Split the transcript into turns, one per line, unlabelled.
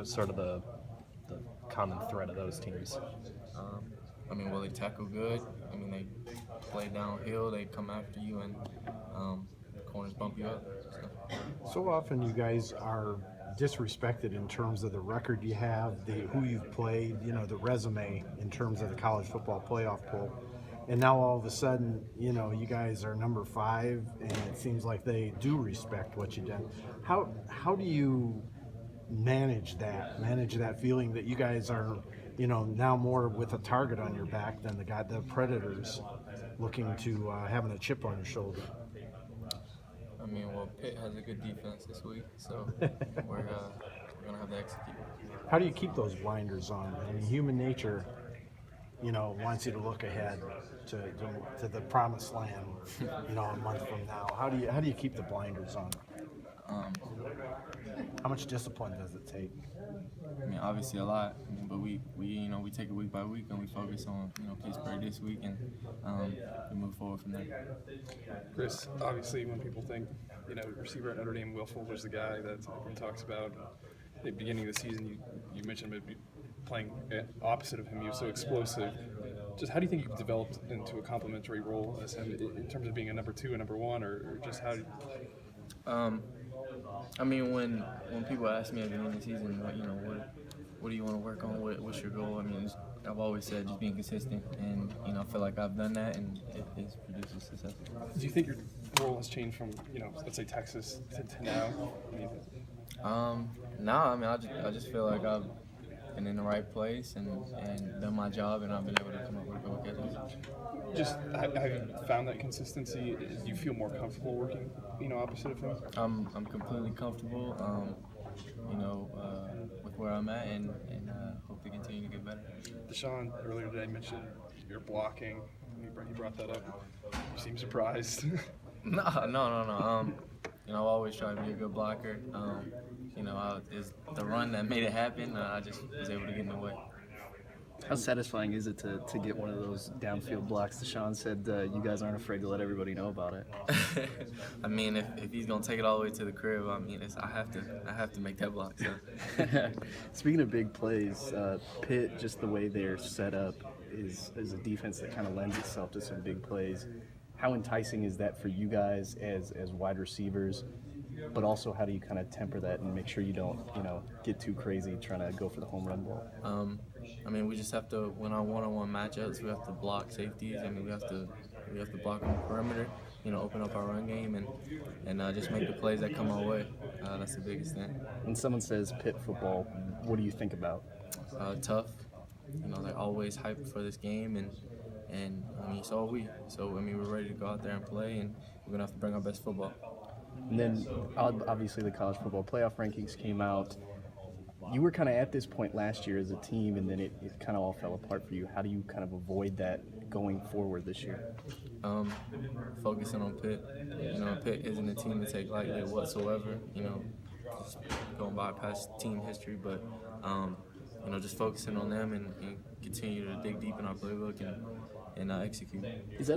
sort of the common thread of those teams?
Well, they tackle good. They play downhill. They come after you, and corners bump you up.
So often you guys are disrespected in terms of the record you have, who you've played, the resume in terms of the college football playoff poll. And now all of a sudden, you guys are number 5, and it seems like they do respect what you did. How do you manage that feeling that you guys are, now more with a target on your back than the predators looking to having a chip on your shoulder?
Pitt has a good defense this week, so we're gonna have to execute.
How do you keep those blinders on? Human nature, wants you to look ahead to the promised land, a month from now. How do you keep the blinders on? How much discipline does it take?
Obviously a lot, but we take it week by week and we focus on Pittsburgh this week and we move forward from there.
Chris, obviously when people think receiver at Notre Dame, Will Fuller's the guy that everyone talks about. At the beginning of the season, you mentioned maybe playing opposite of him. He was so explosive. Just how do you think you've developed into a complementary role as him in terms of being a number 2 and number 1, or just how?
When people ask me at the beginning of the season, what do you want to work on? What's your goal? I've always said just being consistent, and I feel like I've done that, and it produces success.
Do you think your role has changed from let's say Texas to now?
I just feel like I've been in the right place and done my job, and I've been able to come up with goal catches.
Just have you found that consistency? Do you feel more comfortable working, opposite of him?
I'm completely comfortable, with where I'm at, and hope to continue to get better.
Deshaun earlier today mentioned your blocking. He brought that up. You seem surprised.
No. I've always tried to be a good blocker. It's the run that made it happen. I just was able to get in the way.
How satisfying is it to get one of those downfield blocks? Deshaun said you guys aren't afraid to let everybody know about it.
If he's gonna take it all the way to the crib, I have to make that block. So.
Speaking of big plays, Pitt, just the way they're set up, is a defense that kind of lends itself to some big plays. How enticing is that for you guys as wide receivers? But also, how do you kind of temper that and make sure you don't, get too crazy trying to go for the home run ball?
We just have to, when our one-on-one matchups, we have to block safeties. We have to block on the perimeter, open up our run game and just make the plays that come our way. That's the biggest thing.
When someone says Pitt football, what do you think about?
Tough. They're always hyped for this game, and so are we. So we're ready to go out there and play, and we're gonna have to bring our best football.
And then, obviously, the college football playoff rankings came out. You were kind of at this point last year as a team, and then it kind of all fell apart for you. How do you kind of avoid that going forward this year?
Focusing on Pitt. Pitt isn't a team to take lightly whatsoever. Just going by past team history, but just focusing on them and continue to dig deep in our playbook and execute.
Is that